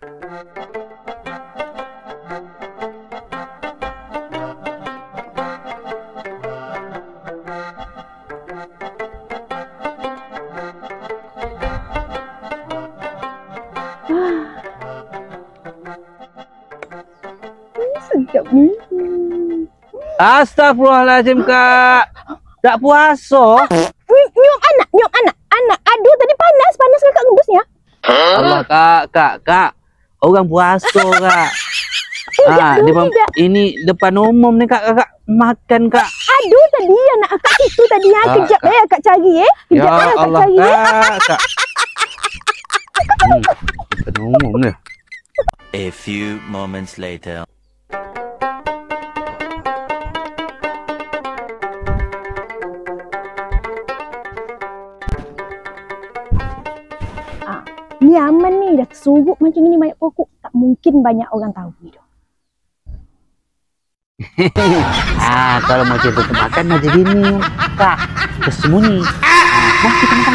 Sedap ni. Astagfirullahaladzim, Kak. Tak puasa? Nyum anak. Aduh, tadi panas kakak ngebusnya. Allah, Kak. Orang puasa, Kak. Ini depan umum nih, Kak. Kakak makan, Kak. Aduh, tadi anak akak itu tadi ya. Kejap akak cari Ya Kejap akak Allah, cari Kak. Depan umum nih. A few moments later. Ni aman ni, dah tersuruk macam ni banyak pokok. Tak mungkin banyak orang tahu ni. Kalau mau cerita makan macam gini, Kak. Tersembunyi. Nah, kita makan